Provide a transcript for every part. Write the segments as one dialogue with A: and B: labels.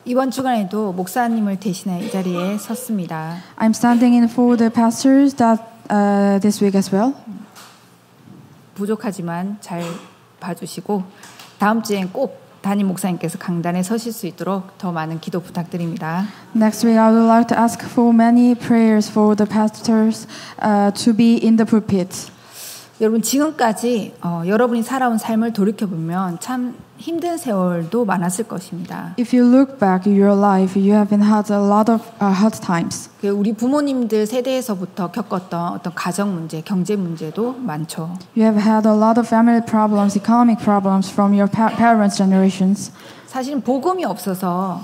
A: 이번 주간에도 목사님을 대신해 이 자리에 섰습니다.
B: I'm standing in for the pastors that this week as well.
A: 부족하지만 잘 봐주시고 다음 주엔 꼭 담임 목사님께서 강단에 서실 수 있도록 더 많은 기도 부탁드립니다.
B: Next week, I would like to ask for many prayers for the pastors to be in the pulpit.
A: 여러분 지금까지 여러분이 살아온 삶을 돌이켜보면 참 힘든 세월도 많았을 것입니다.
B: If you look back at your life, you have been had a lot of hard times.
A: 우리 부모님들 세대에서부터 겪었던 어떤 가정 문제, 경제 문제도 많죠.
B: You have had a lot of family problems, economic problems from your parents' generations.
A: 사실은 복음이 없어서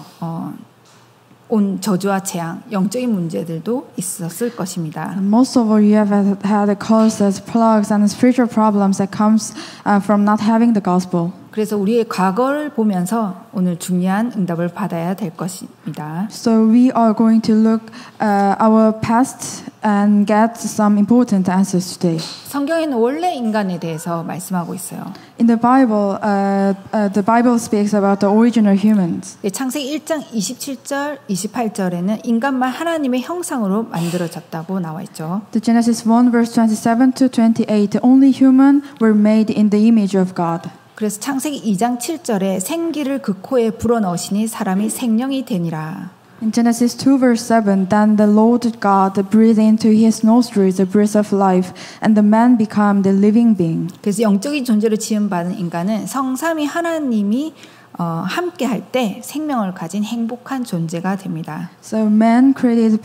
A: 온 저주와 재앙, 영적인 문제들도 있었을 것입니다.
B: Most of all, you have had causes, plagues, and spiritual problems that comes from not having the gospel.
A: 그래서 우리의 과거를 보면서 오늘 중요한 응답을 받아야 될 것입니다.
B: So we are going to look our past and get some important answers today.
A: 성경에는 원래 인간에 대해서 말씀하고 있어요.
B: In the Bible speaks about the original humans.
A: 창세기 1장 27절, 28절에는 인간만 하나님의 형상으로 만들어졌다고 나와 있죠.
B: The Genesis 1 verse 27 to 28, only human were made in the image of God.
A: 그래서 창세기 2장 7절에 생기를 그 코에 불어넣으시니 사람이 생명이 되니라.
B: In Genesis 2 verse 7, then the Lord God breathed into his nostrils the breath of life, and the man became the living being.
A: 그래서 영적인 존재로 지음받은 인간은 성삼위 하나님이 함께 할 때 생명을 가진 행복한 존재가 됩니다.
B: So man created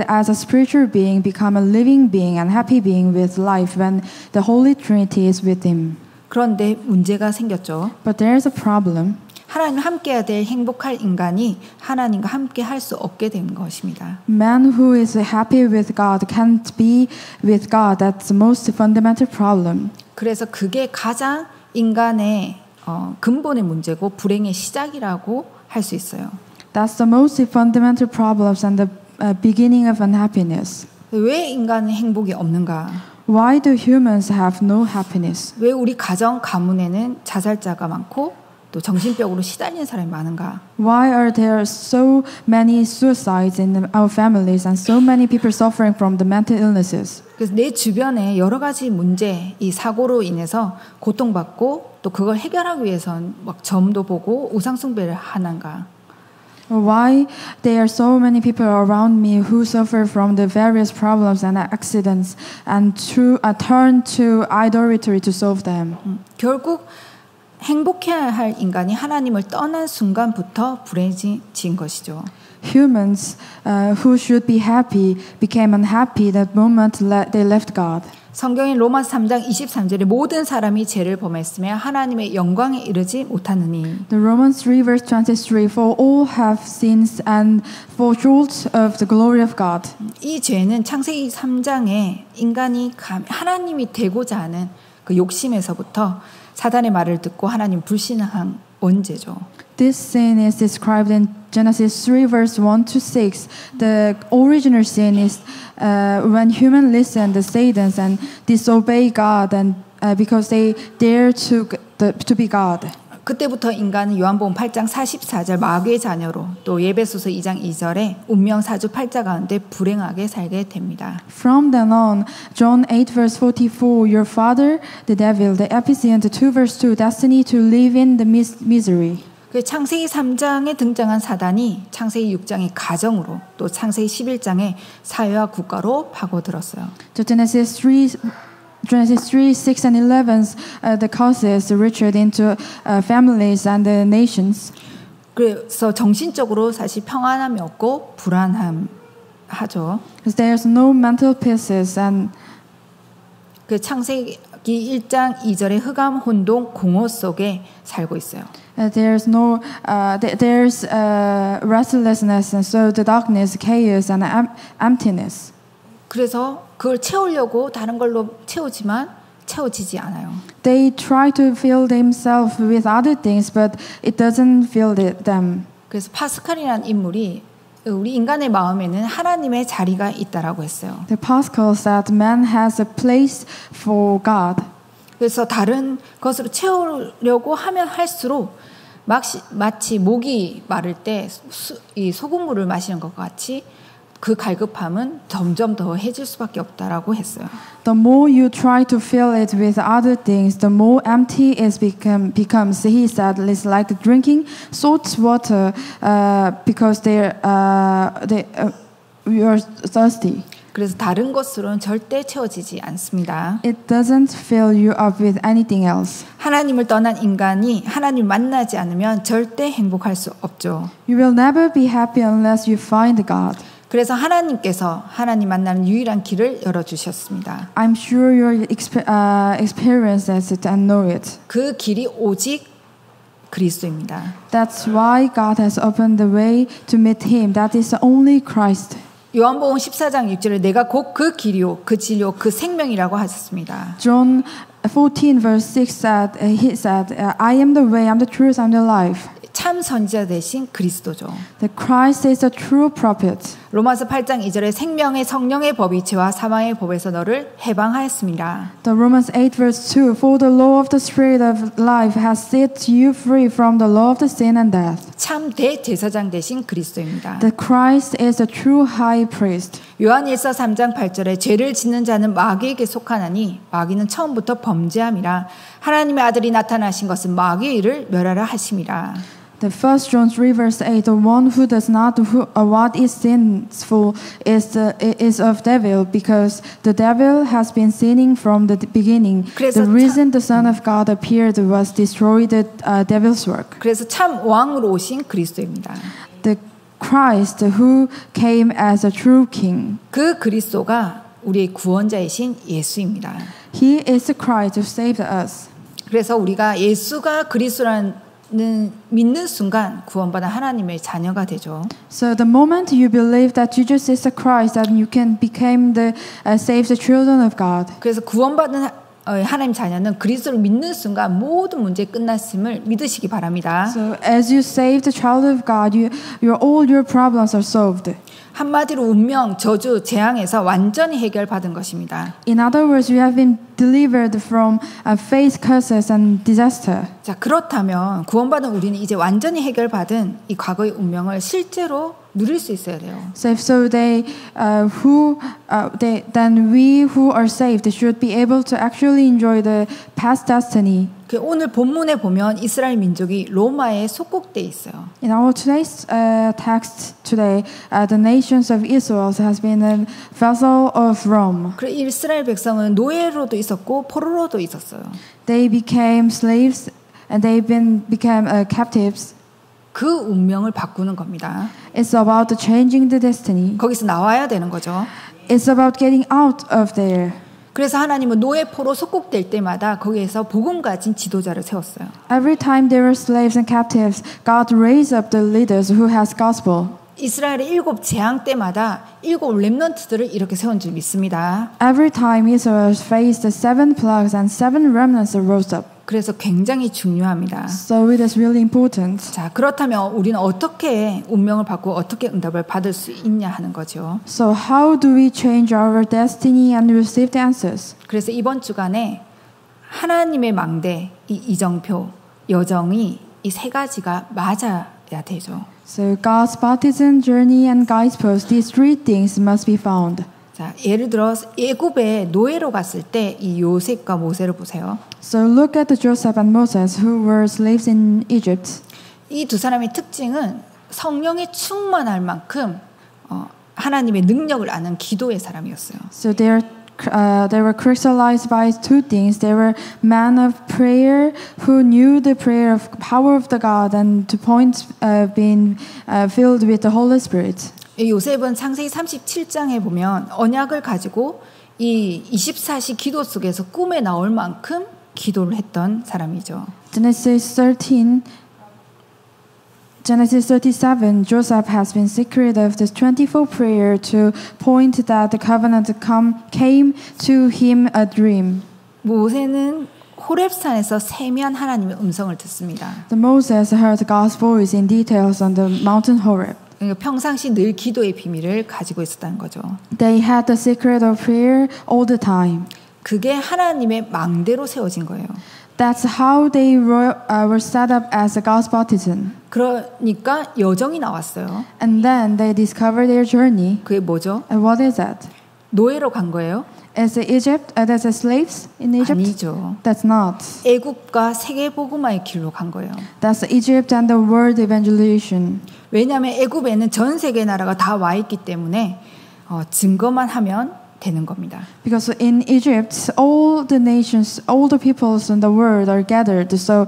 B: as a spiritual being become a living being and happy being with life when the Holy Trinity is with him.
A: 그런데 문제가 생겼죠.
B: But there is a problem.
A: 하나님 함께해야 될 행복할 인간이 하나님과 함께 할 수 없게 된 것입니다.
B: Man who is happy with God can't be with God. That's the most fundamental problem.
A: 그래서 그게 가장 인간의 근본의 문제고 불행의 시작이라고 할 수 있어요.
B: That's the most fundamental problems and the beginning of unhappiness.
A: 왜 인간은 행복이 없는가?
B: Why do humans have no happiness?
A: 왜 우리 가정 가문에는 자살자가 많고 또 정신병으로 시달리는 사람이 많은가?
B: Why are there so many suicides in our families and so many people suffering from the mental illnesses?
A: 그래서 내 주변에 여러 가지 문제, 이 사고로 인해서 고통받고 또 그걸 해결하기 위해선 막 점도 보고 우상 숭배를 하는가?
B: Why there are so many people around me who suffer from the various problems and accidents and turn to idolatry to solve them?
A: 결국 행복해야 할 인간이 하나님을 떠난 순간부터 불행해진 것이죠.
B: Humans who should be happy became unhappy the moment they left God.
A: 성경인 로마서 3장 23절에 모든 사람이 죄를 범했으며 하나님의 영광에 이르지 못하느니.
B: The Romans 3 verse 23, for all have sinned and fall short of the glory of God.
A: 이 죄는 창세기 3장에 인간이 하나님이 되고자 하는 그 욕심에서부터 사단의 말을 듣고 하나님 불신한 원죄죠.
B: This sin is described in Genesis 3 verse 1 to 6. The original sin is when humans listen to Satan and disobey God and because they dare to be God.
A: 그때부터 인간은 요한복음 8장 44절 마귀의 자녀로 또 예배소서 2장 2절에 운명사주 팔자 가운데 불행하게 살게 됩니다.
B: From then on, John 8 verse 44, your father, the devil, the Ephesians 2 verse 2, destiny to live in the misery.
A: 창세기 3장에 등장한 사단이 창세기 6장의 가정으로 또 창세기 11장의 사회와 국가로 파고들었어요.
B: Genesis 3, 6, and 11, the causes reached into families and the nations.
A: 그래서 정신적으로 사실 평안함이 없고 불안함하죠.
B: There's no mental peace and
A: 그 창세기 1장 2절의 흑암, 혼동, 공허 속에 살고 있어요.
B: There's restlessness, and so the darkness, chaos, and emptiness.
A: 그래서 그걸 채우려고 다른 걸로 채우지만 채워지지 않아요.
B: They try to fill themselves with other things, but it doesn't fill them.
A: 그래서 파스칼이라는 인물이 우리 인간의 마음에는 하나님의 자리가 있다라고 했어요.
B: The Pascal said man has a place for God.
A: 그래서 다른 것으로 채우려고 하면 할수록 마치 목이 마를 때 이 소금물을 마시는 것과 같이 그 갈급함은 점점 더 해질 수밖에 없다라고 했어요.
B: The more you try to fill it with other things, the more empty it becomes. He said, it's like drinking salt water because you are thirsty.
A: 그래서 다른 것으로는 절대 채워지지 않습니다.
B: It doesn't fill you up with anything else.
A: 하나님을 떠난 인간이 하나님을 만나지 않으면 절대 행복할 수 없죠.
B: You will never be happy unless you find God.
A: 그래서 하나님께서 하나님 만나는 유일한 길을 열어주셨습니다.
B: I'm sure you experience it and know it.
A: 그 길이 오직 그리스도입니다.
B: That's why God has opened the way to meet Him. That is only Christ.
A: 요한복음 14장 6절에 내가 곧 그 길이요 그 진리요 그 생명이라고 하셨습니다.
B: John 14 verse 6 said, he said, I am the way, I'm the truth, I'm the life.
A: 참 선지자 대신 그리스도죠.
B: The Christ is a true prophet.
A: 로마서 8장 2절에 생명의 성령의 법이 죄와 사망의 법에서 너를 해방하였습니다.
B: The Romans 8 verse 2, for the law of the spirit of life has set you free from the law of the sin and death.
A: 참 대제사장 대신 그리스도입니다.
B: The Christ is a true high priest.
A: 요한일서 3장 8절에 죄를 짓는 자는 마귀에게 속하나니 마귀는 처음부터 범죄함이라 하나님의 아들이 나타나신 것은 마귀의 일을 멸하라 하심이라.
B: The 1 John 3 verse 8, the one who does not what is sinful is of devil, because the devil has been sinning from the beginning. The reason the Son of God appeared was destroy the devil's work.
A: 그래서 참 왕으로 오신 그리스도입니다.
B: The Christ who came as a true king.
A: 그 그리스도가 우리의 구원자이신 예수입니다.
B: He is the Christ who saved us.
A: 그래서 우리가 예수가 그리스도라는 믿는 순간 구원받은 하나님의 자녀가 되죠.
B: So the moment you believe that Jesus is the Christ, that you can become the saved children of God.
A: 그래서 구원받은 하나님 자녀는 그리스도를 믿는 순간 모든 문제 끝났음을 믿으시기 바랍니다.
B: So as you save the child of God, all your problems are solved.
A: 한마디로 운명, 저주, 재앙에서 완전히 해결받은 것입니다.
B: In other words, you have been delivered from fate, curses, and disaster.
A: 자, 그렇다면 구원받은 우리는 이제 완전히 해결받은 이 과거의 운명을 실제로 누릴 수 있어야 돼요.
B: So then we who are saved should be able to actually enjoy the past destiny.
A: 오늘 본문에 보면 이스라엘 민족이 로마에 속국돼 있어요.
B: In our today's text today, the nations of Israel has been a vassal of Rome.
A: 그 이스라엘 백성은 노예로도 있었고 포로로도 있었어요.
B: They became slaves and became captives.
A: 그 운명을 바꾸는 겁니다.
B: It's about changing the destiny.
A: 거기서 나와야 되는 거죠.
B: It's about getting out of there.
A: 그래서 하나님은 노예 포로 속국될 때마다 거기에서 복음 가진 지도자를 세웠어요.
B: Every time there were slaves and captives, God raised up the leaders who has gospel.
A: 이스라엘의 7 재앙 때마다 7 렘넌트들을 이렇게 세운 줄 믿습니다.
B: Every time Israel faced 7 plagues and 7 remnants rose up.
A: 그래서 굉장히 중요합니다.
B: So it is really important.
A: 자, 그렇다면 우리는 어떻게 운명을 바꾸고 어떻게 응답을 받을 수 있냐 하는 거죠.
B: So how do we change our destiny and receive the answers?
A: 그래서 이번 주간에 하나님의 망대, 이 이정표, 여정이 이 3가지가 맞아야 되죠.
B: So God's baptism, journey, and guidepost, these 3 things must be found.
A: 자, 예를 들어 애굽에 노예로 갔을 때 이 요셉과 모세를 보세요.
B: So look at the Joseph and Moses who were slaves in Egypt.
A: 이 두 사람의 특징은 성령에 충만할 만큼 하나님의 능력을 아는 기도의 사람이었어요.
B: So they were characterized by 2 things. They were men of prayer who knew the prayer of power of the God, and 2 points being filled with the Holy Spirit.
A: 요셉은 창세기 37장에 보면 언약을 가지고 이 24시 기도 속에서 꿈에 나올 만큼 기도를 했던 사람이죠.
B: Genesis 37, Joseph has been secret of this 24 prayer to point that the covenant came to him a dream.
A: 모세는 호렙산에서 세미한 하나님의 음성을 듣습니다.
B: Moses heard God's voice in details on the mountain Horeb.
A: 그러니까 평상시 늘 기도의 비밀을 가지고 있었다는 거죠.
B: They had the secret of prayer all the time.
A: 그게 하나님의 망대로 세워진 거예요.
B: That's how they were set up as a God's baptism.
A: 그러니까 여정이 나왔어요.
B: And then they discover their journey.
A: 그게 뭐죠?
B: And what is that?
A: 노예로 간 거예요?
B: Is it Egypt? As slaves in Egypt?
A: 아니죠.
B: That's not.
A: 애굽과 세계복음화의 길로 간 거예요.
B: That's Egypt and the world evangelization.
A: 왜냐하면 애굽에는 전 세계 나라가 다 와 있기 때문에 증거만 하면 되는 겁니다.
B: Because in Egypt, all the nations, all the peoples in the world are gathered. So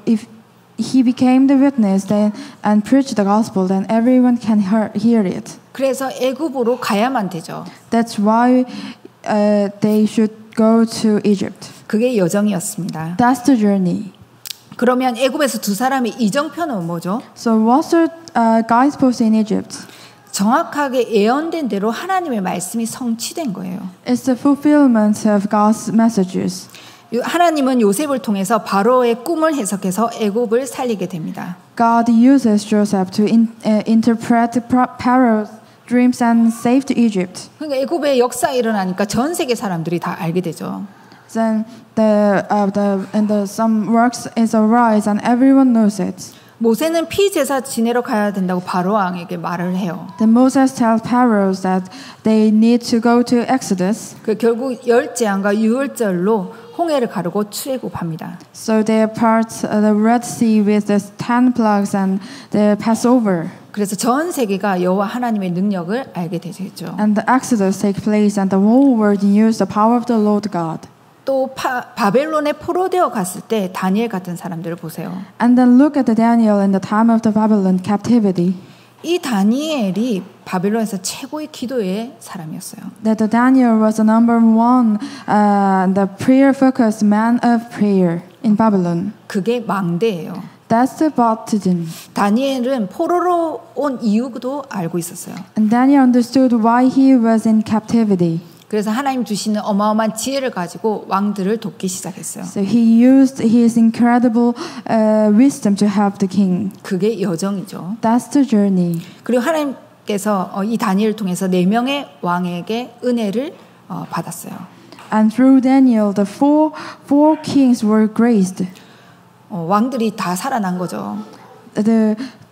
B: if he became the witness then and preached the gospel, then everyone can hear it.
A: 그래서 애굽으로 가야만 되죠.
B: That's why they should go to Egypt.
A: 그게 여정이었습니다.
B: That's the journey.
A: 그러면 애굽에서 두 사람의 이정표는 뭐죠?
B: So what's the guidepost in Egypt?
A: 정확하게 예언된 대로 하나님의 말씀이 성취된 거예요.
B: It's the fulfillment of God's messages.
A: 하나님은 요셉을 통해서 바로의 꿈을 해석해서 애굽을 살리게 됩니다.
B: God uses Joseph to interpret Pharaoh's dreams and saved Egypt.
A: 그러니까 애굽의 역사 일어나니까 전 세계 사람들이 다 알게 되죠.
B: Then some works is arise and everyone knows it.
A: 모세는 피제사 지내러 가야 된다고 바로 왕에게 말을 해요.
B: Then Moses tells Pharaoh that they need to go to Exodus.
A: 그 결국 열재앙과 유월절로 홍해를 가르고 출애굽합니다.
B: So they part the Red Sea with the 10 plagues and the Passover.
A: 그래서 전 세계가 여호와 하나님의 능력을 알게 되죠.
B: And the Exodus take place and the whole world knew the power of the Lord God.
A: 또 바벨론에 포로되어 갔을 때 다니엘 같은 사람들을 보세요.
B: And then look at the Daniel in the time of the Babylon captivity.
A: 이 다니엘이 바벨론에서 최고의 기도의 사람이었어요.
B: That the Daniel was the number one, the prayer-focused man of prayer in Babylon.
A: 그게 망대예요.
B: That's the baptism.
A: 다니엘은 포로로 온 이유도 알고 있었어요.
B: And Daniel understood why he was in captivity.
A: 그래서 하나님 주시는 어마어마한 지혜를 가지고 왕들을 돕기 시작했어요.
B: So he used his incredible wisdom to help the king.
A: 그게 여정이죠.
B: That's the journey.
A: 그리고 하나님께서 이 다니엘을 통해서 4명의 왕에게 은혜를 받았어요.
B: And through Daniel, the four kings were graced.
A: 왕들이 다 살아난 거죠.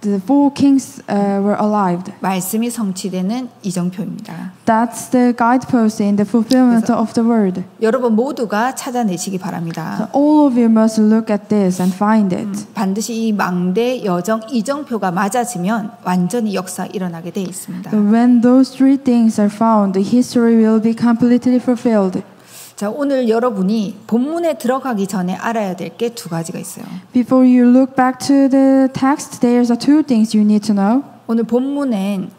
B: The four kings were alive.
A: 말씀이 성취되는 이정표입니다.
B: That's the guidepost in the fulfillment of the word.
A: 여러분 모두가 찾아내시기 바랍니다.
B: So all of you must look at this and find it.
A: 반드시 이 망대, 여정, 이정표가 맞아지면 완전히 역사 일어나게 돼 있습니다.
B: So when those three things are found, the history will be completely fulfilled.
A: 자, 오늘 여러분이 본문에 들어가기 전에 알아야 될 게 2가지가 있어요.
B: Before you look back to the text, there's two things you need to know.
A: 오늘 본문엔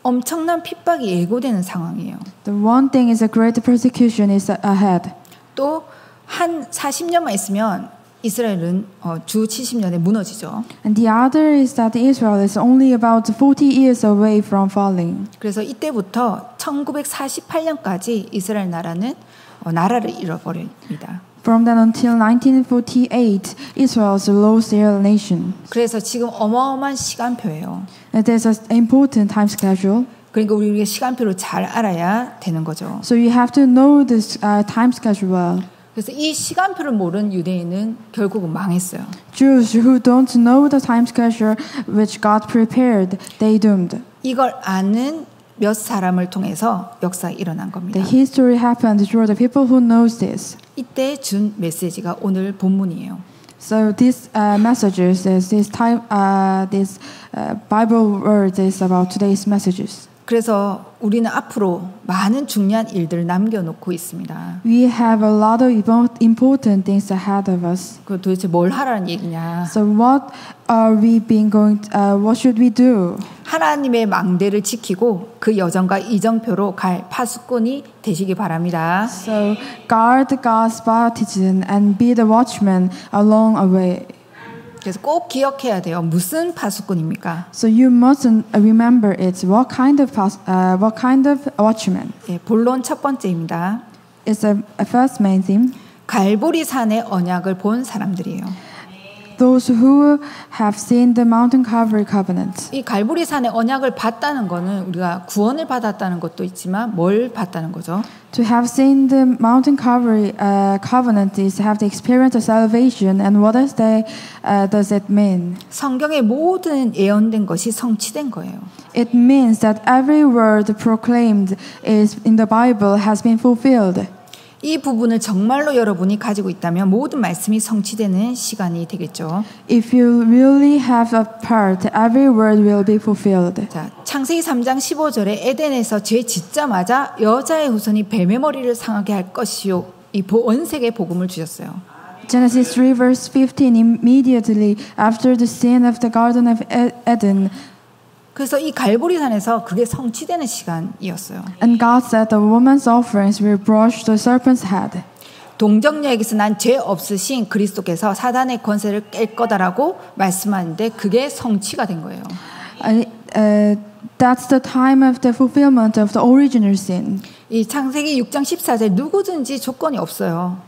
A: 엄청난 핍박이 예고되는 상황이에요.
B: The one thing is a great persecution is ahead.
A: 또 한 40년만 있으면 이스라엘은 주 70년에 무너지죠.
B: And the other is that Israel is only about 40 years away from falling.
A: 그래서 이때부터 1948년까지 이스라엘 나라는 나라를 잃어버립니다.
B: From then until 1948, Israel lost their nation.
A: 그래서 지금 어마어마한 시간표예요.
B: And there's an important time schedule.
A: 그러니까 우리가 시간표를 잘 알아야 되는 거죠.
B: So you have to know this time schedule well.
A: 그래서 이 시간표를 모르는 유대인은 결국은 망했어요.
B: Jews who don't know the time schedule which God prepared, they doomed.
A: 이걸 아는 몇 사람을 통해서 역사가 일어난 겁니다.
B: The history happened through the people who knows this.
A: 이때 준 메시지가 오늘 본문이에요.
B: So this messages, this Bible word is about today's messages.
A: 그래서 우리는 앞으로 많은 중요한 일들을 남겨놓고 있습니다.
B: We have a lot of important things ahead of us.
A: 그 도대체 뭘 하라는 얘기냐?
B: So what are we being what should we do?
A: 하나님의 망대를 지키고 그 여정과 이정표로 갈 파수꾼이 되시기 바랍니다.
B: So guard God's baptism and be the watchman along a way.
A: 그래서 꼭 기억해야 돼요. 무슨 파수꾼입니까?
B: So you must remember it. What kind of watchman?
A: 예, 본론 첫 번째입니다.
B: It's a first main theme.
A: 갈보리 산의 언약을 본 사람들이에요.
B: those who have seen the Mountain Calvary covenant.
A: 이 갈보리 산의 언약을 받다는 거는 우리가 구원을 받았다는 것도 있지만 뭘 받다는 거죠?
B: To have seen the Mountain Calvary covenant is to have the experience of salvation. And what does it mean?
A: 성경의 모든 예언된 것이 성취된 거예요.
B: It means that every word proclaimed is in the Bible has been fulfilled.
A: 이 부분을 정말로 여러분이 가지고 있다면 모든 말씀이 성취되는 시간이 되겠죠.
B: If you really have a part, every word will be fulfilled.
A: 자, 창세기 3장 15절에 에덴에서 죄 짓자마자 여자의 후손이 뱀의 머리를 상하게 할 것이요. 이 원색의 복음을 주셨어요.
B: Genesis 3 verse 15, immediately after the sin of the Garden of Eden.
A: 그래서 이 갈보리산에서 그게 성취되는 시간이었어요.
B: And God said the woman's offerings will brush the serpent's head.
A: 동정녀에게서 난 죄 없으신 그리스도께서 사단의 권세를 깰 거다라고 말씀하는데 그게 성취가 된 거예요.
B: That's the time of the fulfillment of the original sin.
A: 이 창세기 6장 14절 누구든지 조건이 없어요.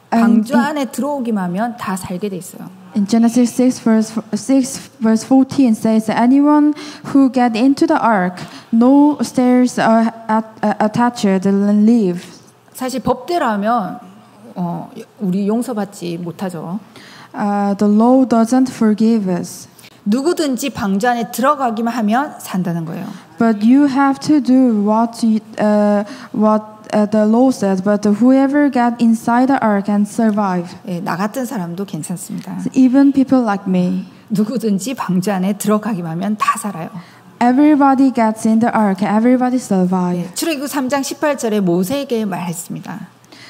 A: 방주 안에 들어오기만 하면 다 살게 돼 있어요.
B: In Genesis 6 verse 14 says that anyone who get into the ark, no stairs are attached and live.
A: 사실 법대로라면 우리 용서받지 못하죠.
B: The law doesn't forgive us.
A: 누구든지 방주 안에 들어가기만 하면 산다는 거예요.
B: But you have to do what the law says. But whoever get inside the ark can survive.
A: 예, 나 같은 사람도 괜찮습니다.
B: Even people like me.
A: 누구든지 방주 안에 들어가기만 하면 다 살아요.
B: Everybody gets in the ark. Everybody survive.
A: 예, 출애굽 3장 18절에 모세에게 말했습니다.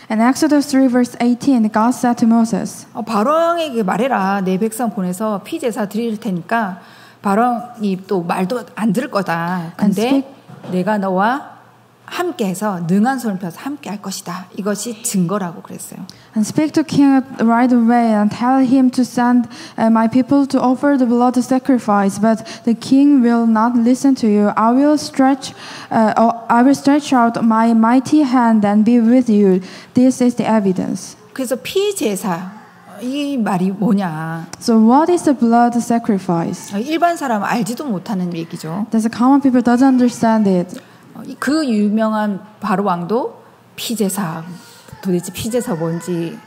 B: In Exodus 3 verse 18, God said to Moses,
A: 바로왕에게 말해라. 내 백성 보내서 피제사 드릴 테니까 바로왕이 또 말도 안 들을 거다. 근데 내가 너와 함께해서 능한 손을 펴서 함께 할 것이다. 이것이 증거라고 그랬어요.
B: And speak to king right away and tell him to send my people to offer the blood sacrifice. But the king will not listen to you. I will stretch out my mighty hand and be with you. This is the evidence.
A: 그래서 피제사 이 말이 뭐냐?
B: So what is the blood sacrifice?
A: 일반 사람 알지도 못하는 얘기죠.
B: There's a common people doesn't understand it.
A: 그 유명한 바로 왕도 피제사 도대체 피제사 뭔지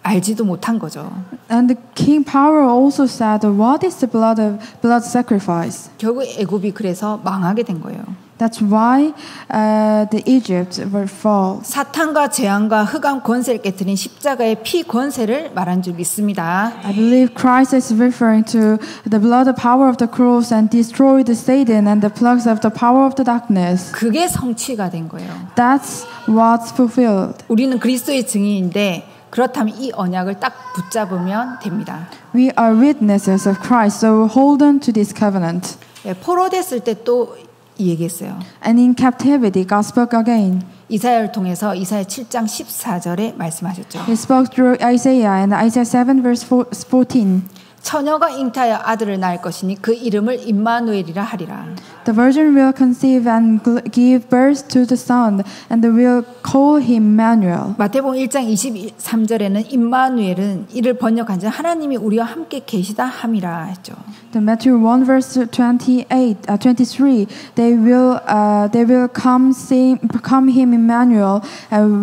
A: 알지도 못한 거죠.
B: And the king Pharaoh also said, "What is the blood sacrifice?"
A: 결국 애굽이 그래서 망하게 된 거예요.
B: That's why the Egypt will fall.
A: 사탄과 재앙과 흑암 권세를 깨뜨린 십자가의 피 권세를 말한 줄 믿습니다.
B: I believe Christ is referring to the blood power of the cross and destroy the Satan and the plugs of the power of the darkness.
A: 그게 성취가 된 거예요.
B: That's what's fulfilled.
A: 우리는 그리스도의 증인인데 그렇다면 이 언약을 딱 붙잡으면 됩니다.
B: We are witnesses of Christ, so hold on to this covenant.
A: 포로됐을 때 또 이 얘기했어요.
B: And in captivity, God spoke again.
A: 이사야를 통해서 이사야 7장 14절에 말씀하셨죠.
B: He spoke through Isaiah and Isaiah 7 verse 14.
A: 처녀가 잉타하여 아들을 낳을 것이니 그 이름을 임마누엘이라 하리라.
B: The virgin will conceive and give birth to the son, and they will call him Emmanuel.
A: 마태복음 1장 23절에는 임마누엘은 이를 번역한 자 하나님이 우리와 함께 계시다 함이라 했죠.
B: The Matthew 1 verse 23, they will come him Emmanuel,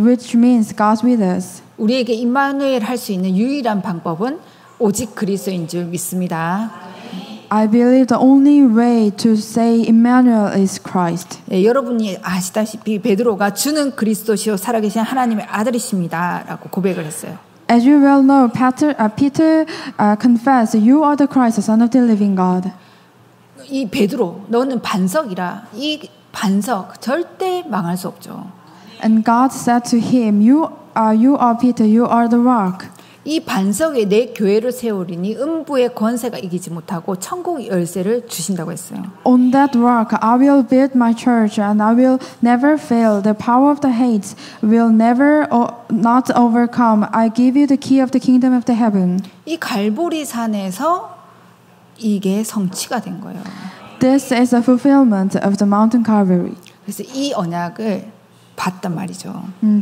B: which means God's with us.
A: 우리에게 임마누엘 할 수 있는 유일한 방법은 오직 그리스도인 줄 믿습니다.
B: I believe the only way to say Emmanuel is Christ.
A: 네, 여러분이 아시다시피 베드로가 주는 그리스도시요 살아계신 하나님의 아들이십니다라고 고백을 했어요.
B: As you well know, Peter confessed, "You are the Christ, the Son of the living God."
A: 이 베드로, 너는 반석이라. 이 반석 절대 망할 수 없죠.
B: And God said to him, "You are Peter. You are the rock."
A: 이 반석에 내 교회를 세우리니 음부의 권세가 이기지 못하고 천국의 열쇠를 주신다고 했어요.
B: On that rock I will build my church, and I will never fail. The power of the hates will never not overcome. I give you the key of the kingdom of the heaven.
A: 이 갈보리 산에서 이게 성취가 된 거예요.
B: This is a fulfillment of the mountain Calvary.
A: 그래서 이 언약을 봤단 말이죠.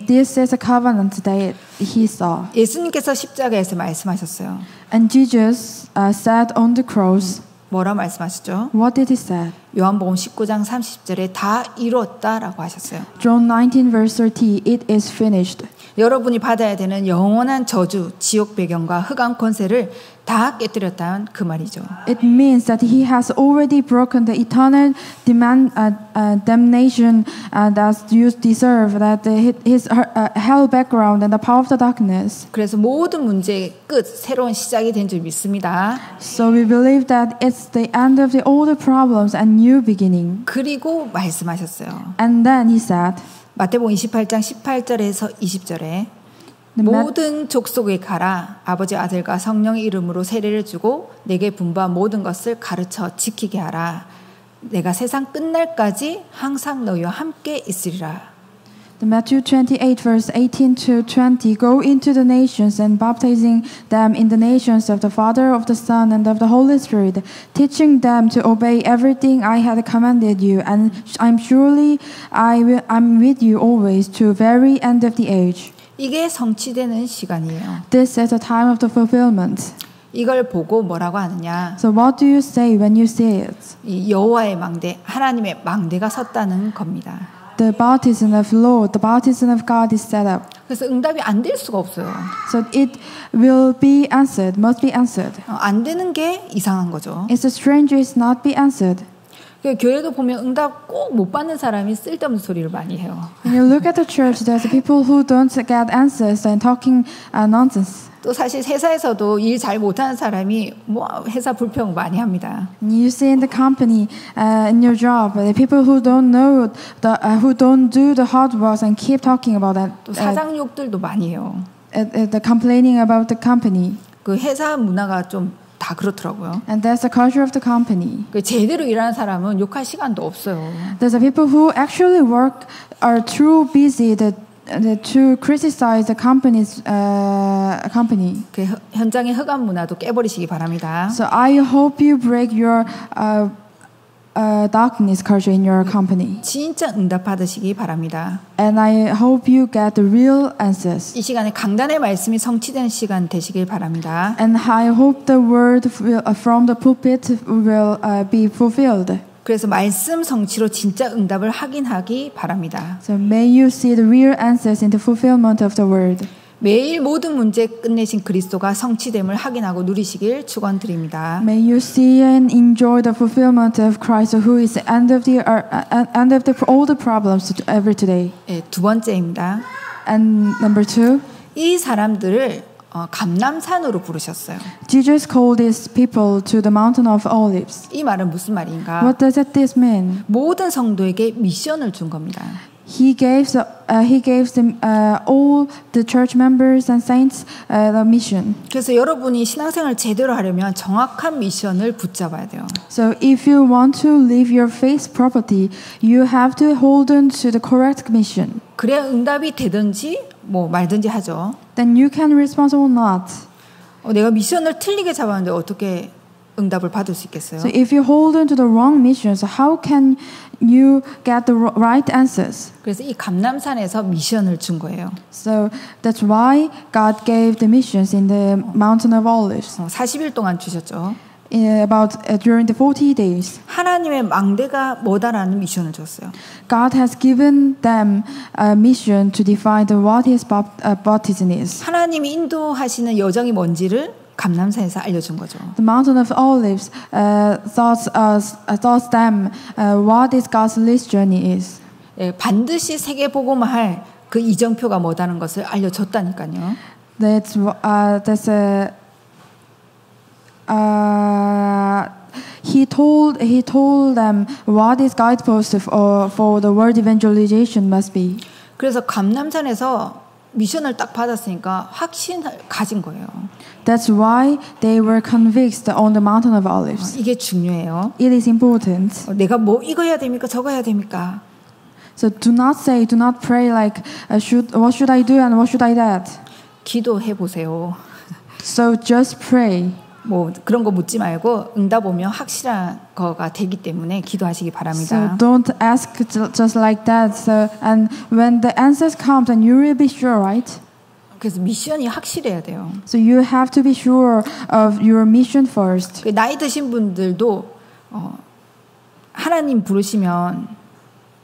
B: This is a covenant that he saw.
A: 예수님께서 십자가에서 말씀하셨어요.
B: And Jesus said on the cross,
A: 뭐라 말씀하셨죠?
B: what did he say?
A: 요한복음 19장 30절에 다 이루었다라고 하셨어요.
B: John 19 verse 30, it is finished.
A: 여러분이 받아야 되는 영원한 저주, 지옥 배경과 흑암 권세를 다 깨뜨렸다는 그 말이죠.
B: It means that he has already broken the eternal damnation that you deserve, that his hell background and the power of the darkness.
A: 그래서 모든 문제의 끝, 새로운 시작이 된 줄 믿습니다.
B: So we believe that it's the end of all the problems and new beginning.
A: 그리고 말씀하셨어요.
B: And then he said,
A: 마태복음 28장 18절에서 20절에 모든 족속에 가라. 아버지 아들과 성령의 이름으로 세례를 주고 내게 분부한 모든 것을 가르쳐 지키게 하라. 내가 세상 끝날까지 항상 너희와 함께 있으리라.
B: Matthew 28 verse 18 to 20, go into the nations and baptizing them in the nations of the Father, of the Son, and of the Holy Spirit, teaching them to obey everything I had commanded you, and I'm with you always to very end of the age.
A: 이게 성취되는 시간이에요.
B: This is the time of the fulfillment.
A: 이걸 보고 뭐라고 하느냐?
B: So what do you say when you see it?
A: 이 여호와의 망대, 하나님의 망대가 섰다는 겁니다.
B: The baptism of Lord, the baptism of God is set up.
A: 그래서 응답이 안 될 수가 없어요.
B: So it will be answered, must be answered.
A: 안 되는 게 이상한 거죠.
B: It's a stranger is not be answered.
A: 교회도 보면 응답 꼭 못 받는 사람이 쓸데없는 소리를 많이 해요.
B: When you look at the church, there's people who don't get answers and talking nonsense.
A: 또 사실 회사에서도 일 잘 못하는 사람이 뭐 회사 불평 많이 합니다.
B: You see in the company, in your job, the people who don't know, who don't do the hard work and keep talking about that.
A: 또 사장 욕들도 많이 해요.
B: The complaining about the company.
A: 그 회사 문화가 좀 다 그렇더라고요.
B: And that's the culture of the company.
A: 그 제대로 일하는 사람은 욕할 시간도 없어요.
B: There's the people who actually work are too busy to criticize the company's company.
A: 그 현장의 흑암 문화도 깨버리시기 바랍니다.
B: So I hope you break your darkness culture in your company.
A: 진짜 응답 받으시기 바랍니다.
B: And I hope you get the real answers.
A: 이 시간에 강단의 말씀이 성취되는 시간 되시길 바랍니다.
B: And I hope the word from the pulpit will be fulfilled.
A: 그래서 말씀 성취로 진짜 응답을 확인하기 바랍니다.
B: So may you see the real answers in the fulfillment of the word.
A: 매일 모든 문제 끝내신 그리스도가 성취됨을 확인하고 누리시길 축원드립니다.
B: May you see and enjoy the fulfillment of Christ, who is the end of all the problems every today.
A: 네, 두 번째입니다.
B: And number two,
A: 이 사람들을 감람산으로 부르셨어요.
B: Jesus called these people to the mountain of Olives.
A: 이 말은 무슨 말인가?
B: What does this mean?
A: 모든 성도에게 미션을 준 겁니다.
B: He gave them all the church members and saints the mission.
A: 그래서 여러분이 신앙생활을 제대로 하려면 정확한 미션을 붙잡아야 돼요.
B: So if you want to live your faith properly, you have to hold on to the correct mission.
A: 그래야 응답이 되든지 뭐 말든지 하죠.
B: Then you can respond or not.
A: 내가 미션을 틀리게 잡았는데 어떻게 응답을 받을 수 있겠어요?
B: So if you hold on to the wrong missions, how can you get the right answers?
A: 그래서 이 감람산에서 미션을 준 거예요.
B: So that's why God gave the missions in the mountain of Olives.
A: 40일 동안 주셨죠.
B: During the 40 days.
A: 하나님의 망대가 뭐다라는 미션을 줬어요.
B: God has given them a mission to define what His baptism is.
A: 하나님이 인도하시는 여정이 뭔지를 감람산에서 알려준 거죠.
B: The mountain of Olives taught them what is God's last journey is.
A: 예, 반드시 세계 복음화할 그 이정표가 뭐다는 것을 알려줬다니까요.
B: He told them what is guidepost for the world evangelization must be.
A: 그래서 감람산에서 미션을 딱 받았으니까 확신을 가진 거예요.
B: That's why they were convinced on the mountain of Olives.
A: 이게 중요해요.
B: It is important.
A: 내가 뭐 이거 해야 됩니까? 저거 해야 됩니까?
B: So do not pray like what should I do and what should I that.
A: 기도해 보세요.
B: So just pray.
A: 뭐 그런 거 묻지 말고 응답 오면 확실한 거가 되기 때문에 기도하시기 바랍니다.
B: So don't ask just like that. So and when the answers comes, and you will be sure, right?
A: 그래서 미션이 확실해야 돼요.
B: So you have to be sure of your mission first.
A: 그 나이 드신 분들도 하나님 부르시면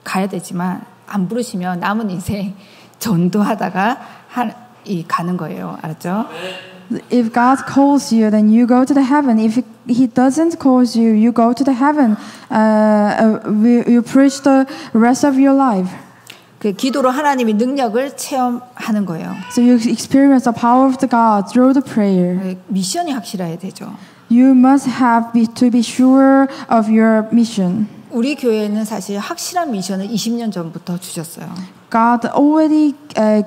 A: 가야 되지만 안 부르시면 남은 인생 전도하다가 가는 거예요. 알았죠?
B: If God calls you, then you go to the heaven. If He doesn't call you, you go to the heaven. You preach the rest of your life.
A: 그 기도로 하나님의 능력을 체험하는 거예요.
B: So you experience the power of the God through the prayer.
A: 미션이 확실해야 되죠.
B: You must have to be sure of your mission.
A: 우리 교회는 사실 확실한 미션을 20년 전부터 주셨어요.
B: God already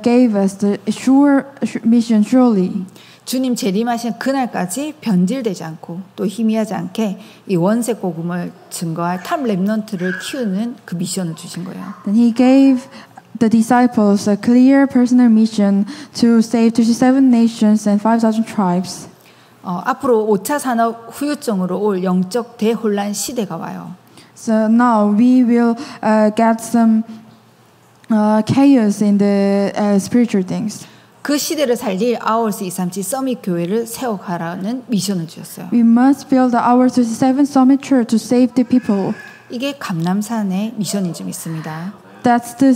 B: gave us the sure mission surely.
A: 주님 재림하신 그날까지 변질되지 않고 또 희미하지 않게 이 원색 복음을 증거할 탑 렘넌트를 키우는 그 미션을 주신 거예요.
B: Then He gave the disciples a clear personal mission to save 37 nations and 5,000 tribes.
A: 앞으로 5차 산업 후유증으로 올 영적 대혼란 시대가 와요.
B: So now we will get some chaos in the spiritual things.
A: 그 시대를 살릴 아울스 237 서밋 교회를 세워가라는 미션을 주셨어요.
B: We must build our 37 Summit Church to save the people.
A: 이게 감람산의 미션인 줄 믿습니다.
B: That's the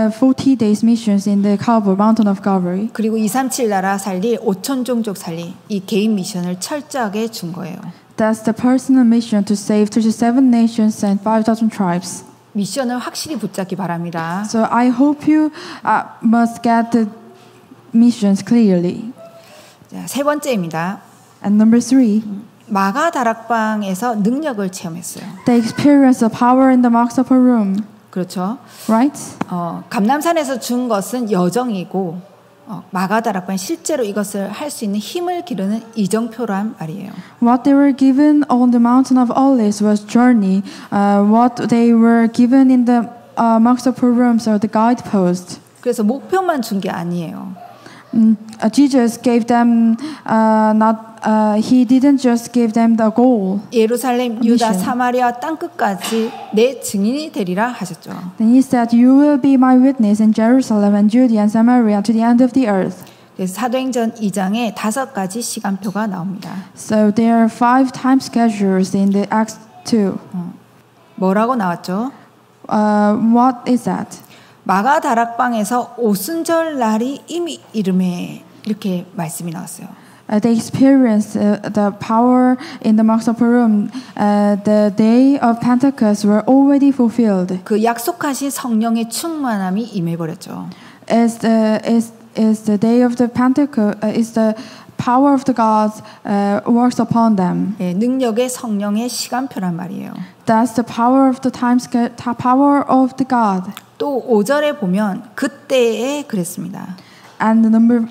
B: 40 days missions in the Calvary, Mountain of Calvary.
A: 그리고 237 나라 살릴 5천 종족 살릴 이 개인 미션을 철저하게 준 거예요.
B: That's the personal mission to save 37 nations and 5,000 tribes.
A: 미션을 확실히 붙잡기 바랍니다.
B: So I hope you must get the missions clearly.
A: 자, 세 번째입니다.
B: And number 3,
A: 마가 다락방에서 능력을 체험했어요.
B: they experience the power in the Mark's upper room.
A: 그렇죠.
B: Right?
A: 감람산에서 준 것은 여정이고 마가 다락방 실제로 이것을 할 수 있는 힘을 기르는 이정표란 말이에요.
B: What they were given on the Mountain of Olives was journey. What they were given in the Mark's upper rooms are the guideposts.
A: 그래서 목표만 준 게 아니에요.
B: Jesus gave them He didn't just give them the goal.
A: 예루살렘, 유다, 사마리아 땅 끝까지 내 증인이 되리라 하셨죠.
B: Then He said, "You will be my witness in Jerusalem and Judea and Samaria to the end of the earth."
A: 그래서 사도행전 2장에 5가지 시간표가 나옵니다.
B: So there are 5 time schedules in the Acts 2.
A: 뭐라고 나왔죠?
B: What is that?
A: 마가 다락방에서 오순절 날이 이미 이름에 이렇게 말씀이 나왔어요.
B: They experienced the power in the Mark's upper room. The day of Pentecost were already fulfilled.
A: 그 약속하신 성령의 충만함이 임해버렸죠.
B: Is the day of the Pentecost? Is the power of the God works upon them?
A: 네, 능력의 성령의 시간표란 말이에요.
B: That's the power of the power of the God.
A: 또 5절에 보면 그때에 그랬습니다.
B: And number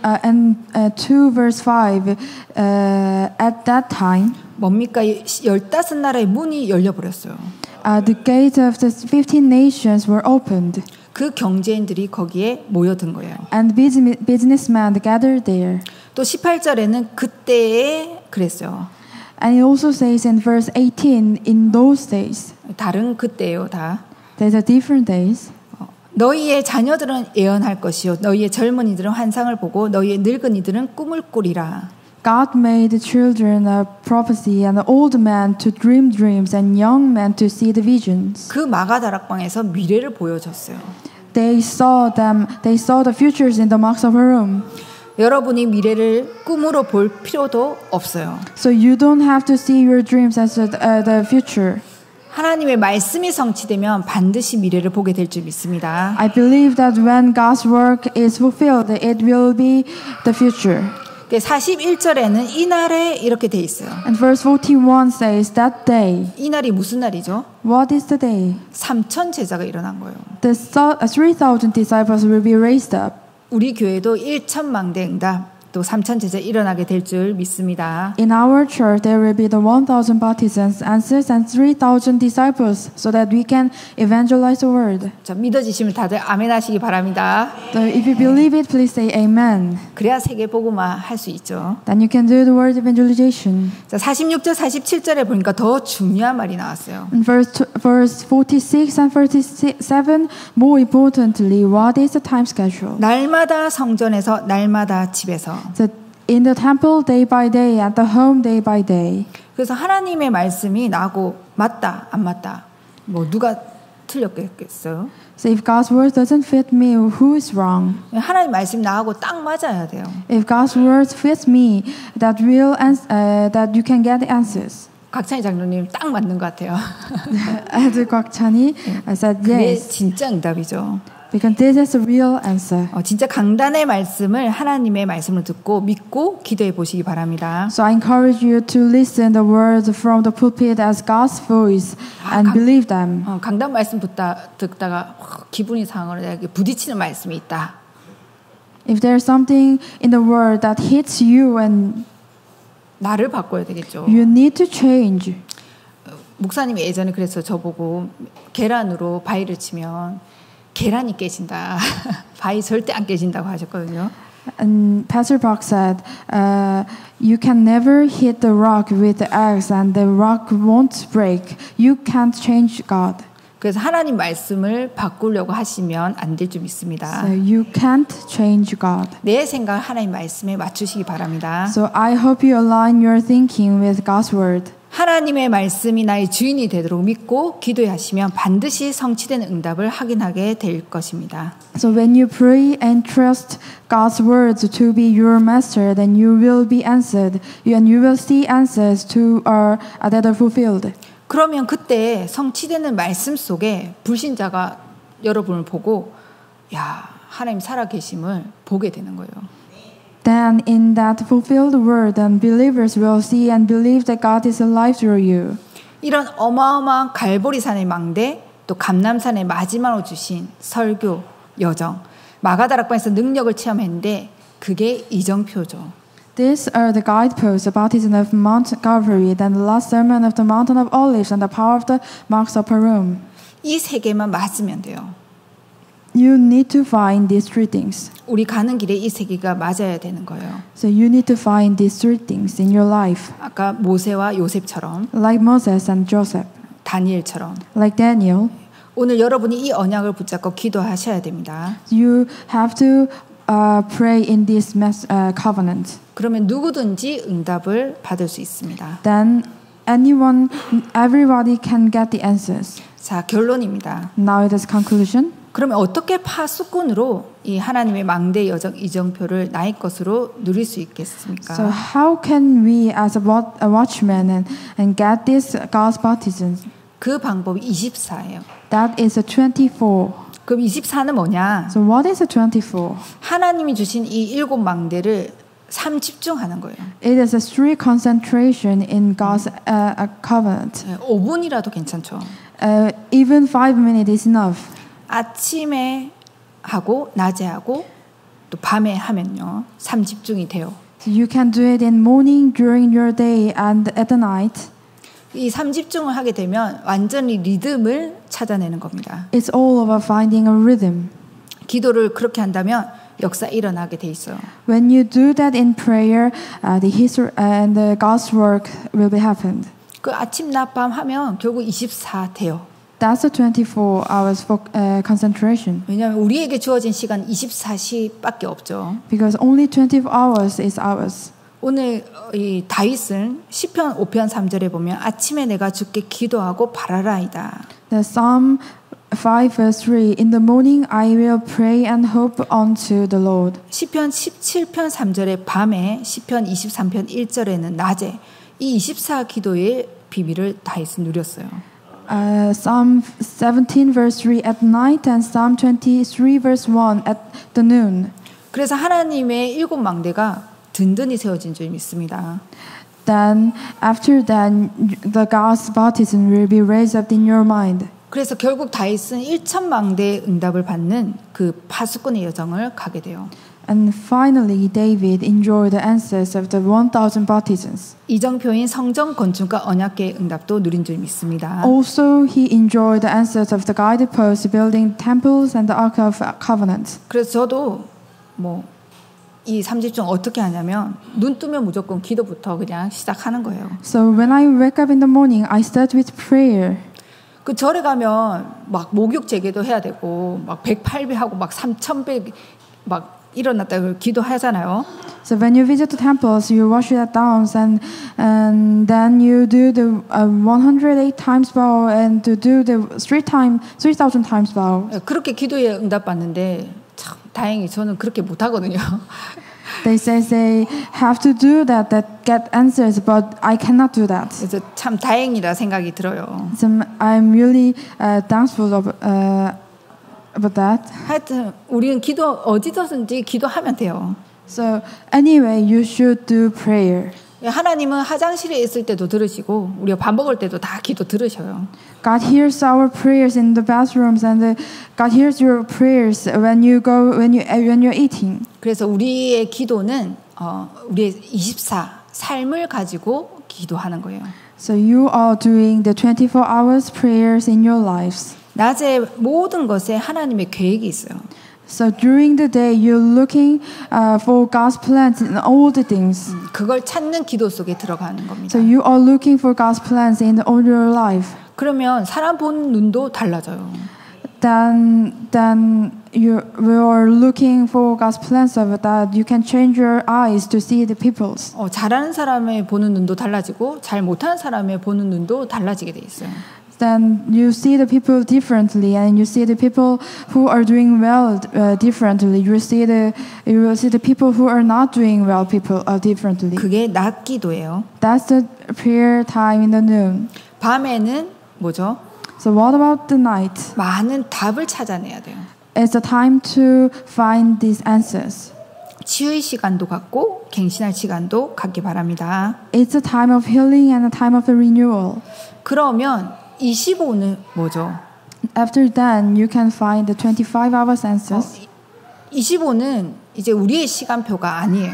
B: 2 verse 5 at that time
A: 뭡니까? 15나라의 문이 열려 버렸어요.
B: the gates of the 15 nations were opened.
A: 그 경제인들이 거기에 모여든 거예요.
B: And businessmen gathered there.
A: 또 18절에는 그때에 그랬어요.
B: And it also says in verse 18 in those days.
A: 다른 그때요, 다.
B: There's a different days.
A: 너희의 자녀들은 예언할 것이요 너희의 젊은이들은 환상을 보고 너희의 늙은이들은 꿈을 꾸리라.
B: God made the children a prophecy and the old men to dream dreams and young men to see the visions.
A: 그 마가 다락방에서 미래를 보여줬어요.
B: They saw the futures in the Mark's upper room.
A: 여러분이 미래를 꿈으로 볼 필요도 없어요.
B: So you don't have to see your dreams as the future.
A: 하나님의 말씀이 성취되면 반드시 미래를 보게 될 줄 믿습니다.
B: I believe that when God's work is fulfilled, it will be the future.
A: 41절에는 이 날에 이렇게 돼 있어요.
B: And verse 41 says that day.
A: 이 날이 무슨 날이죠?
B: What is the day?
A: 3,000 제자가 일어난 거예요.
B: The 3,000 disciples will be raised up.
A: 우리 교회도 1,000망대 응답 또 3,000 제자 일어나게 될 줄 믿습니다.
B: In our church, there will be the 1,000 partisans, answers, and 3,000 disciples, so that we can evangelize the word.
A: 자, 믿어지시면 다들 아멘 하시기 바랍니다.
B: So if you believe it, please say Amen.
A: 그래야 세계 복음화 할 수 있죠.
B: Then you can do the word evangelization.
A: 자, 46절, 47절에 보니까 더 중요한 말이 나왔어요.
B: In verse 46 and 47, more importantly, what is the time schedule?
A: 날마다 성전에서 날마다 집에서.
B: So in the temple day by day, at the home day by day.
A: 그래서 하나님의 말씀이 나하고 맞다, 안 맞다. 뭐 누가 틀렸겠어요?
B: So if God's word doesn't fit me, who is wrong?
A: 하나님 말씀 나하고 딱 맞아야 돼요.
B: If God's word fits me, that you can get the answers.
A: 각찬이 장로님 딱 맞는 것 같아요.
B: As 곽찬이 said
A: 그게
B: yes,
A: 진짜 응답이죠.
B: because this is a real answer.
A: 진짜 강단의 말씀을 하나님의 말씀을 듣고 믿고 기도해 보시기 바랍니다.
B: So I encourage you to listen the words from the pulpit as God's voice and believe them.
A: 강단 말씀 듣다가 기분이 상하거나 내가 부딪히는 말씀이 있다.
B: If there's something in the word that hits you and
A: 나를 바꿔야 되겠죠.
B: you need to change.
A: 목사님이 예전에 그래서 저보고 계란으로 바위를 치면 계란이 깨진다. 바위 절대 안 깨진다고 하셨거든요.
B: And Pastor Brock said, you can never hit the rock with the axe and the rock won't break. You can't change God.
A: 그래서 하나님 말씀을 바꾸려고 하시면 안 될 줄 믿습니다.
B: So you can't change God.
A: 내 생각을 하나님 말씀에 맞추시기 바랍니다.
B: So I hope you align your thinking with God's word.
A: 하나님의 말씀이 나의 주인이 되도록 믿고 기도하시면 반드시 성취되는 응답을 확인하게 될 것입니다.
B: So when you pray and trust God's words to be your master, then you will be answered, and you will see answers that are fulfilled.
A: 그러면 그때 성취되는 말씀 속에 불신자가 여러분을 보고 야, 하나님 살아계심을 보게 되는 거예요.
B: Then in that fulfilled word, then believers will see and believe that God is alive through you.
A: 이런 어마어마한 갈보리산의 망대 또 감람산의 마지막으로 주신 설교 여정 마가다락방에서 능력을 체험했는데 그게 이정표죠.
B: These are the guideposts, the baptism of Mount Calvary, then the last sermon of the Mountain of Olives, and the power of the Mount Upper Room.
A: 이 세 개만 맞으면 돼요.
B: You need to find these three things.
A: 우리 가는 길에 이 세 개가 맞아야 되는 거예요.
B: So you need to find these three things in your life.
A: 아까 모세와 요셉처럼,
B: Like Moses and Joseph,
A: 다니엘처럼.
B: like Daniel.
A: 오늘 여러분이 이 언약을 붙잡고 기도하셔야 됩니다.
B: You have to pray in this covenant.
A: 그러면 누구든지 응답을 받을 수 있습니다.
B: Then everybody can get the answers.
A: 자, 결론입니다.
B: Now it is conclusion.
A: 그러면 어떻게 파수꾼으로 이 하나님의 망대 여정 이정표를 나의 것으로 누릴 수 있겠습니까?
B: So how can we as a watchman and get this God's baptism?
A: 그 방법이 24예요.
B: That is a 24.
A: 그럼 24는 뭐냐?
B: So what is a 24?
A: 하나님이 주신 이 일곱 망대를 집중하는 거예요.
B: It is a strict concentration in God's covenant.
A: 5분이라도 괜찮죠.
B: Even 5 minutes is enough.
A: 아침에 하고 낮에 하고 또 밤에 하면요. 집중이 돼요.
B: So you can do it in morning, during your day, and at the night.
A: 이 집중을 하게 되면 완전히 리듬을 찾아내는 겁니다.
B: It's all about finding a rhythm.
A: 기도를 그렇게 한다면 역사 일어나게 돼 있어요.
B: When you do that in prayer, the history and the God's work will be happened.
A: 그 아침 낮 밤 하면 결국 24 돼요.
B: That's a 24 hours for concentration.
A: 왜냐하면 우리에게 주어진 시간 24시밖에 없죠.
B: Because only 24 hours is ours.
A: 오늘 이 다윗은 시편 5편 3절에 보면 아침에 내가 주께 기도하고 바라라이다.
B: The Psalm 5 verse 3 In the morning I will pray and hope unto the Lord.
A: 시편 17편 3절에 밤에 시편 23편 1절에는 낮에 이 24 기도의 비밀을 다윗은 누렸어요.
B: Psalm 17 verse 3 at night and Psalm 23 verse 1 at the noon.
A: 그래서 하나님의 일곱 망대가 든든히 세워진 줄 믿습니다.
B: Then after that the God's baptism will be raised up in your mind.
A: 그래서 결국 다윗은 1,000망대의 응답을 받는 그 파수꾼의 여정을 가게 돼요.
B: And finally, David enjoyed the answers of the 1,000 partisans.
A: 이정표인 성전 건축과 언약궤의 응답도 누린 줄 믿습니다.
B: Also, he enjoyed the answers of the guided posts building temples and the Ark of Covenant.
A: 그래서 저도 이 3집중 어떻게 하냐면 눈 뜨면 무조건 기도부터 그냥 시작하는 거예요.
B: So when I wake up in the morning, I start with prayer.
A: 그 절에 가면 막 목욕 재개도 해야 되고 막 108배 하고 막 3000배 막 일어났다 기도하잖아요.
B: So when you visit the temples, you wash your downs and then you do the 108 times bow and to do the 3,000 times bow.
A: 그렇게 기도에 응답받는데 참 다행히 저는 그렇게 못 하거든요.
B: They say they have to do that get answers, but I cannot do that.
A: 그래서 참 다행이라 생각이 들어요.
B: So I'm really thankful about that.
A: 하여튼 우리는 기도 어디서든지 기도하면 돼요.
B: So anyway, you should do prayer.
A: 하나님은 화장실에 있을 때도 들으시고 우리가 밥 먹을 때도 다 기도 들으셔요.
B: God hears our prayers in the bathrooms, and God hears your prayers when you're eating.
A: 그래서 우리의 기도는 우리의 24 삶을 가지고 기도하는 거예요.
B: So you are doing the 24 hours prayers in your lives.
A: 낮에 모든 것에 하나님의 계획이 있어요.
B: So during the day, you're looking for God's plans in all the things.
A: 그걸 찾는 기도 속에 들어가는 겁니다.
B: So you are looking for God's plans in all your life.
A: 그러면 사람 보는 눈도 달라져요.
B: Then you are looking for God's plans of that. You can change your eyes to see the people's.
A: 잘하는 사람의 보는 눈도 달라지고 잘 못하는 사람의 보는 눈도 달라지게 돼 있어요.
B: Then you see the people differently, and you see the people who are doing well differently. You will see the people who are not doing well differently.
A: 그게 낮 기도예요.
B: That's the prayer time in the noon.
A: 밤에는 뭐죠?
B: So what about the night?
A: 많은 답을 찾아내야 돼요.
B: It's a time to find these answers.
A: 치유의 시간도 갖고 갱신할 시간도 갖기 바랍니다.
B: It's a time of healing and a time of the renewal.
A: 그러면 25는 뭐죠?
B: After then, you can find the 25 hours answers.
A: 25는 이제 우리의 시간표가 아니에요.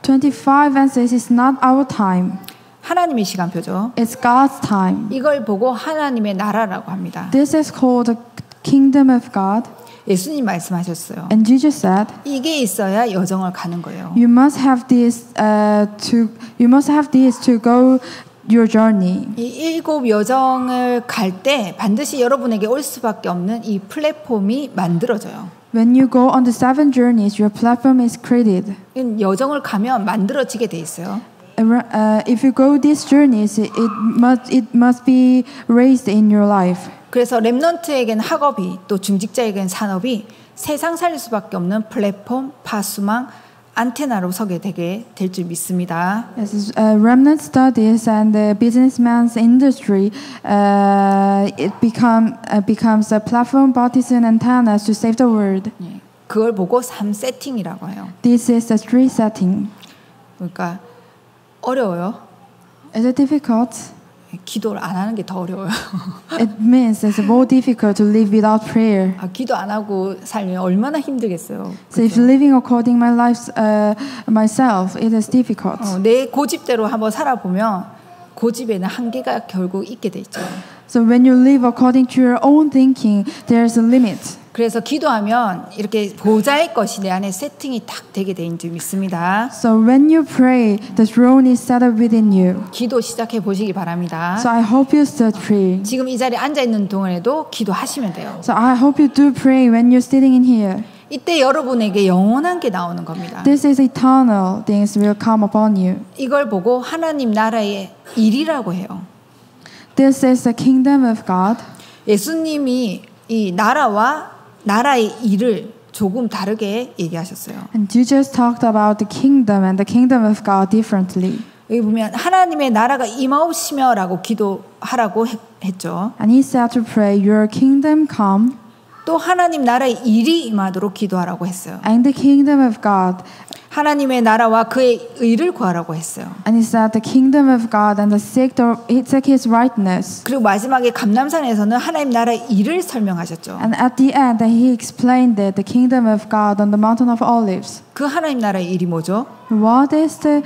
B: 25 answers is not our time.
A: 하나님의 시간표죠.
B: It's God's time.
A: 이걸 보고 하나님의 나라라고 합니다.
B: This is called the kingdom of God.
A: 예수님 말씀하셨어요.
B: And Jesus said,
A: 이게 있어야 여정을 가는 거예요.
B: You must have this to go your journey.
A: 이 7 여정을 갈 때 반드시 여러분에게 올 수밖에 없는 이 플랫폼이 만들어져요.
B: When you go on the 7 journeys, your platform is created.
A: 여정을 가면 만들어지게 돼 있어요.
B: If you go these journeys, it must be raised in your life.
A: 그래서 렘넌트에겐 학업이 또 중직자에겐 산업이 세상 살릴 수밖에 없는 플랫폼, 파수망, 안테나로 서게 되게 될 줄 믿습니다.
B: Yes, remnant studies and the businessman's industry, it becomes a platform, partisan antennas to save the world.
A: 그걸 보고 3 세팅이라고 해요.
B: This is a 3 setting.
A: 그러니까 어려워요.
B: Is it difficult?
A: 기도를 안 하는 게 더 어려워요.
B: It means it's more difficult to live without prayer.
A: 기도 안 하고 살면 얼마나 힘들겠어요.
B: So if living according my life myself, it is difficult.
A: 내 고집대로 한번 살아보면 고집에는 한계가 결국 있게 돼 있죠.
B: So when you live according to your own thinking, there's a limit.
A: 그래서 기도하면 이렇게 보좌의 것이 내 안에 세팅이 딱 되게 되는 줄 믿습니다.
B: So when you pray, the throne is set up within you.
A: 기도 시작해 보시기 바랍니다.
B: So I hope you start praying.
A: 지금 이 자리에 앉아 있는 동안에도 기도하시면 돼요.
B: So I hope you do pray when you're sitting in here.
A: 이때 여러분에게 영원한 게 나오는 겁니다.
B: This is eternal things will come upon you.
A: 이걸 보고 하나님 나라의 일이라고 해요.
B: This is the kingdom of God.
A: 예수님이 이 나라의 일을 조금 다르게 얘기하셨어요.
B: And Jesus talked about the kingdom and the kingdom of God differently.
A: 여기 보면 하나님의 나라가 임하옵시며라고 기도하라고 했죠.
B: And he said to pray, Your kingdom come.
A: 또 하나님 나라의 일이 임하도록 기도하라고 했어요.
B: and the kingdom of God.
A: 하나님의 나라와 그의 의를 구하라고 했어요.
B: And he said the kingdom of God and seek his rightness.
A: 그리고 마지막에 감람산에서는 하나님 나라의 일을 설명하셨죠.
B: And at the end, he explained that the kingdom of God on the mountain of Olives.
A: 그 하나님 나라의 일이 뭐죠?
B: What is the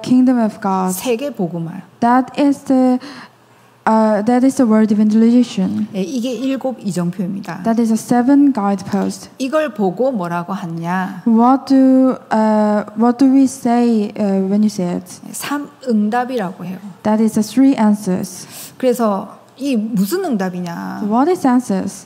B: kingdom of God?
A: 세계 복음화.
B: That is the word evangelization.
A: 네, 이게 7 이정표입니다.
B: That is a 7 guidepost.
A: 이걸 보고 뭐라고 하냐?
B: What do we say when you say it?
A: 3 응답이라고 해요.
B: That is the 3 answers.
A: 그래서 이 무슨 응답이냐?
B: What is answers?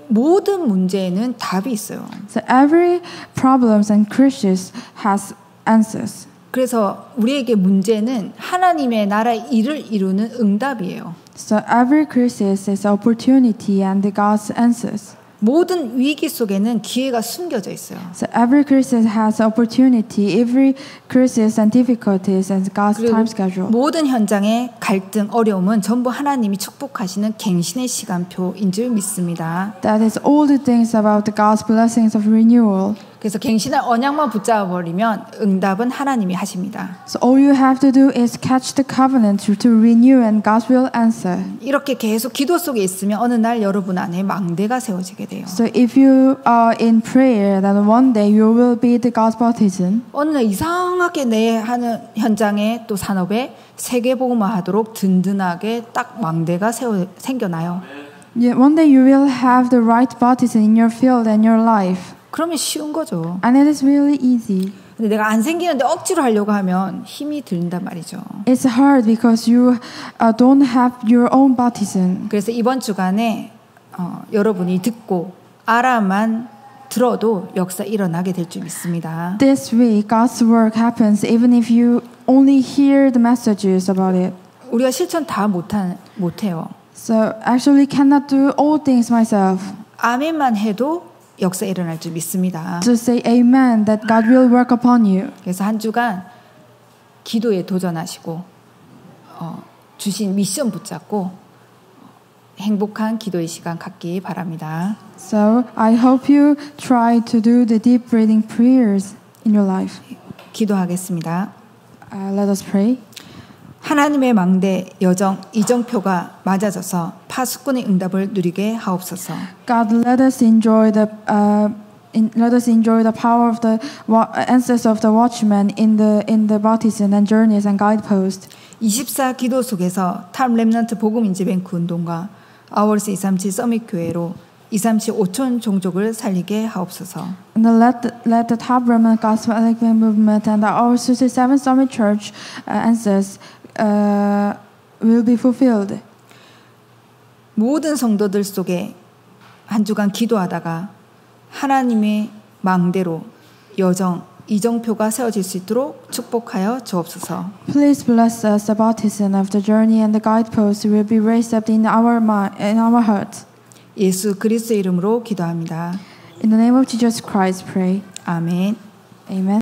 A: 모든 문제에는 답이 있어요.
B: So every problems and crisis has answers.
A: 그래서 우리에게 문제는 하나님의 나라의 일을 이루는 응답이에요.
B: So every crisis is opportunity and God's answers.
A: 모든 위기 속에는 기회가 숨겨져 있어요.
B: So every crisis has opportunity. Every crisis and difficulties and God's time schedule.
A: 모든 현장의 갈등, 어려움은 전부 하나님이 축복하시는 갱신의 시간표인 줄 믿습니다.
B: That is all the things about the God's blessings of renewal.
A: 그래서 갱신의 언약만 붙잡아 버리면 응답은 하나님이 하십니다.
B: So all you have to do is catch the covenant to renew and God will answer.
A: 이렇게 계속 기도 속에 있으면 어느 날 여러분 안에 망대가 세워지게 돼요.
B: So if you are in prayer, then one day you will be the God's baptism.
A: 어느 날 이상하게 내 하는 현장에 또 산업에 세계복음화하도록 든든하게 딱 망대가 생겨나요.
B: Yeah, one day you will have the right baptism in your field and your life.
A: 그러면 쉬운 거죠.
B: And it is really easy.
A: 근데 내가 안 생기는데 억지로 하려고 하면 힘이 들린단 말이죠.
B: It's hard because you don't have your own baptism.
A: 그래서 이번 주간에 여러분이 듣고 알아만 들어도 역사 일어나게 될 줄 믿습니다.
B: This week, God's work happens even if you only hear the messages about it.
A: 우리가 실천 다 못해요.
B: So actually cannot do all things myself.
A: 아멘만 해도 역사 일어날 줄 믿습니다.
B: To say amen that God will work upon you.
A: 그래서 한 주간 기도에 도전하시고 주신 미션 붙잡고 행복한 기도의 시간 갖기 바랍니다.
B: So I hope you try to do the deep breathing prayers in your life.
A: 기도하겠습니다.
B: Let us pray.
A: 하나님의 망대 여정 이정표가 맞아져서 파수꾼의 응답을 누리게 하옵소서.
B: God, let us enjoy the power of the answers of the watchman in the baptism and journeys and guideposts.
A: 24 기도 속에서 탑 렘넌트 복음 인지 뱅크 운동과 아워스 237 서밋 교회로 237 5천 종족을 살리게 하옵소서.
B: And let the top remnant gospel movement and our 67 Summit Church answers will be fulfilled.
A: 모든 성도들 속에 한 주간 기도하다가 하나님의 망대로 여정 이정표가 세워질 수 있도록 축복하여 주옵소서.
B: Please bless us. The baptism of the journey and the guideposts will be raised up in our hearts.
A: 예수 그리스도의 이름으로 기도합니다.
B: In the name of Jesus Christ, pray.
A: 아멘.
B: Amen.